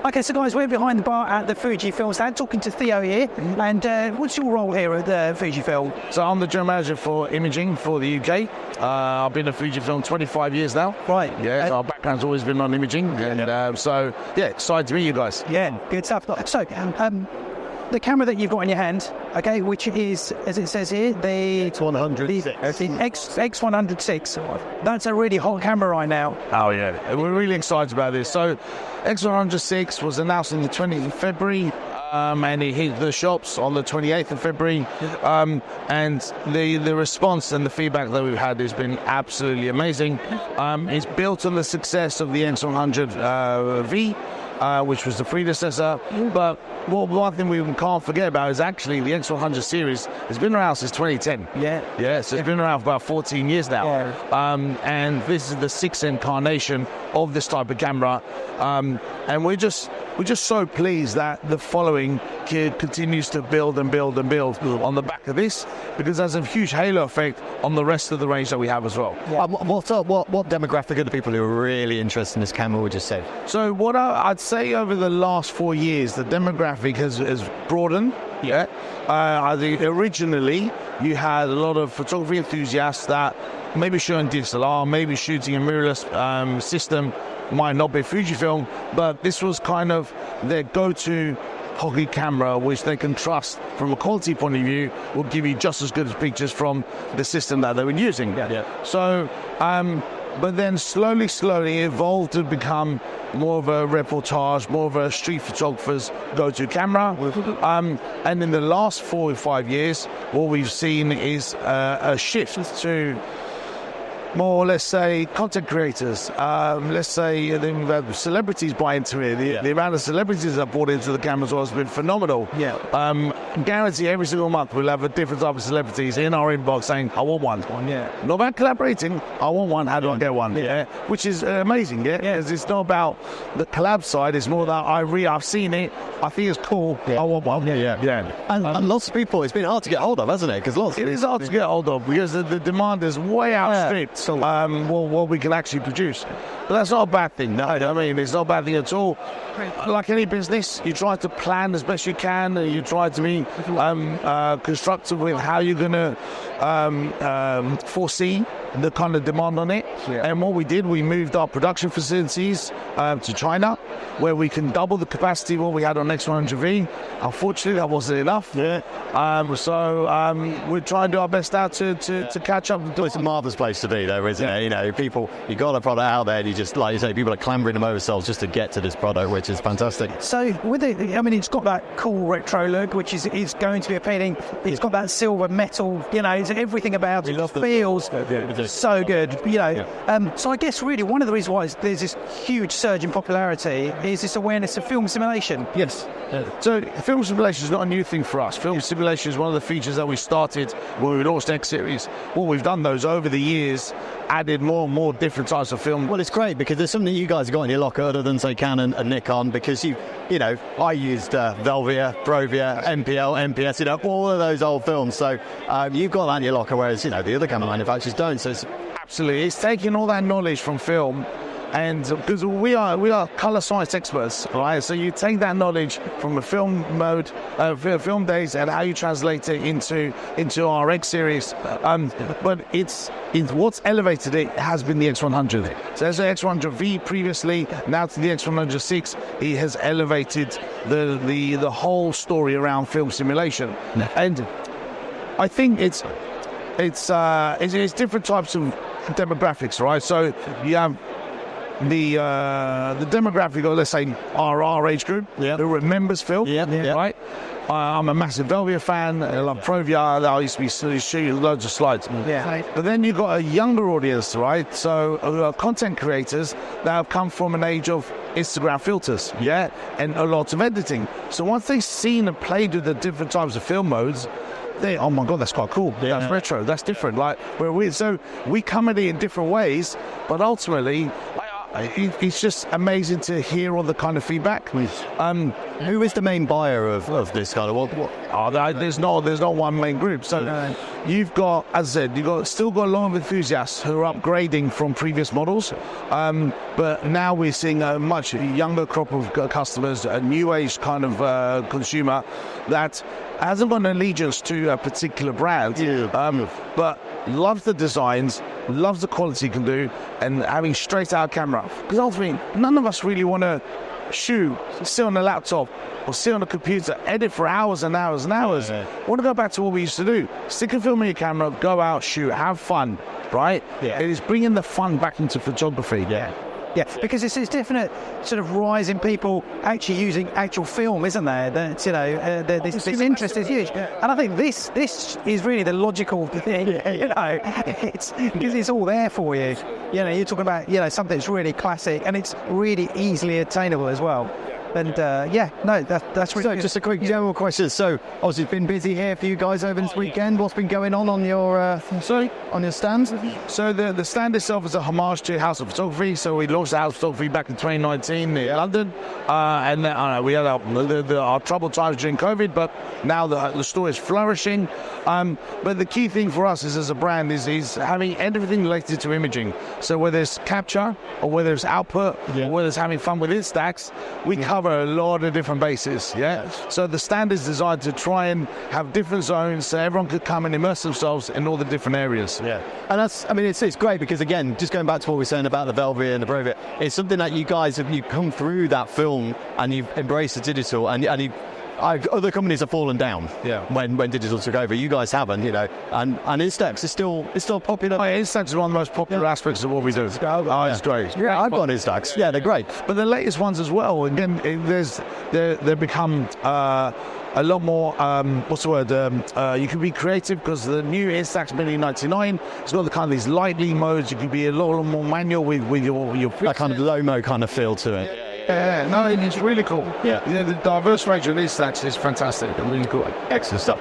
Okay, so guys, we're behind the bar at the Fujifilm stand, talking to Theo here. And what's your role here at the Fujifilm? So I'm the general manager for imaging for the UK. I've been at Fujifilm 25 years now. Right. Yeah, so our background's always been on imaging. And so, yeah, excited to meet you guys. Yeah, good stuff. So, the camera that you've got in your hand, okay, which is, as it says here, the X100VI. The X100VI. That's a really hot camera right now. Oh, yeah. We're really excited about this. So, X100VI was announced on the 20th of February. And it hit the shops on the 28th of February. And the response and the feedback that we've had has been absolutely amazing. It's built on the success of the X100V. Which was the predecessor. But one thing we can't forget about is actually the X100 series has been around since 2010. Yeah, so it's been around for about 14 years now. Yeah. And this is the sixth incarnation of this type of camera. And we're just so pleased that the following continues to build and build and build on the back of this, because there's a huge halo effect on the rest of the range that we have as well. Yeah. What demographic are the people who are really interested in this camera, would you say? So what I'd say over the last 4 years, the demographic has broadened. Yeah. I think originally you had a lot of photography enthusiasts that maybe shooting DSLR, maybe shooting a mirrorless system, might not be Fujifilm, but this was kind of their go-to hockey camera, which they can trust from a quality point of view, will give you just as good as pictures from the system that they were using. Yeah. So, but then slowly evolved to become more of a reportage, more of a street photographer's go-to camera. And in the last 4 or 5 years, what we've seen is a shift to more, let's say, content creators. Let's say we've had celebrities buy into it. The amount of celebrities that bought into the camera as well has been phenomenal. Yeah. Guarantee every single month we'll have a different type of celebrities in our inbox saying, I want one. Yeah. Not about collaborating, I want one, how do I get one? Yeah. Which is amazing, because it's not about the collab side, it's more that I've seen it, I think it's cool, I want one. Yeah. And lots of people, it's been hard to get hold of, hasn't it? It is hard to get hold of, because the demand is way outstripped what we can actually produce. But that's not a bad thing. No, I mean, it's not a bad thing at all. Like any business, you try to plan as best you can. You try to be constructive with how you're going to foresee the kind of demand on it. Yeah. And what we did, we moved our production facilities to China, where we can double the capacity of what we had on X100V. Unfortunately, that wasn't enough. Yeah. So we're trying to do our best now to catch up. It's a marvellous place to be, though, isn't it? You know, you got a product out there, and you just, like you say, people are clambering them over themselves just to get to this product, which is fantastic. So with it, I mean, it's got that cool retro look, which is going to be appealing. It's got that silver metal, it's everything about it feels so good, So I guess really one of the reasons why there's this huge surge in popularity is this awareness of film simulation. Yes. So film simulation is not a new thing for us. Film simulation is one of the features that we started when we launched X series. What we've done those over the years, added more and more different types of film. Well, it's great because there's something you guys have got in your locker other than, say, Canon and Nikon, because I used Velvia, Brovia, MPL, MPS, all of those old films. So you've got that in your locker, whereas, the other camera manufacturers don't. So absolutely. It's taking all that knowledge from film, and because we are color science experts, right? So you take that knowledge from a film mode, film days, and how you translate it into our X series. But it's what's elevated it has been the X100. So as the X100V previously, now to the X100VI, it has elevated the whole story around film simulation. And I think it's different types of demographics, right? So you have the demographic of, let's say, our age group, who remembers film, right? I'm a massive Velvia fan. I love Provia. I used to be shooting loads of slides. Yeah. But then you've got a younger audience, right? So content creators that have come from an age of Instagram filters, and a lot of editing. So once they've seen and played with the different types of film modes, oh my God, that's quite cool. That's retro. That's different. So we come at it in different ways, but ultimately, it's just amazing to hear all the kind of feedback. Who is the main buyer of this kind of what? There's not one main group. So you've got, as I said, still got a lot of enthusiasts who are upgrading from previous models, but now we're seeing a much younger crop of customers, a new age kind of consumer that hasn't got an allegiance to a particular brand, but loves the designs, loves the quality it can do, and having straight out camera. Because ultimately, none of us really want to shoot, sit on a laptop or sit on a computer, edit for hours and hours and hours. I want to go back to what we used to do. Stick a film in your camera, go out, shoot, have fun, right? It is bringing the fun back into photography. Yeah, because it's this definite sort of rise in people actually using actual film, isn't there? That this interest is huge, and I think this is really the logical thing. It's because it's all there for you. You're talking about something that's really classic and it's really easily attainable as well. And that's really good. Just a quick general question. So, obviously, it's been busy here for you guys over this weekend. What's been going on your on your stands? So the stand itself is a homage to House of Photography. So we launched House of Photography back in 2019 in London, and then, we had our troubled times during COVID, but now the store is flourishing. But the key thing for us is, as a brand, is having everything related to imaging. So whether it's capture or whether it's output or whether it's having fun with Instax, we cover a lot of different bases. So the stand is designed to try and have different zones so everyone could come and immerse themselves in all the different areas. And it's great because, again, just going back to what we were saying about the Velvia and the Brovia, it's something that you guys have come through that film and you've embraced the digital and other companies have fallen down when digital took over. You guys haven't, and Instax is still popular. Instax is one of the most popular aspects of what we do. It's great. Yeah, I've got Instax. Yeah, they're great. But the latest ones as well, again, they've become a lot more, you can be creative because the new Instax Mini 99, it's got the kind of these lightning modes. You can be a lot more manual with your that kind of low-mo kind of feel to it. No, it's really cool. The diverse range of Instax is fantastic and really cool. Excellent stuff.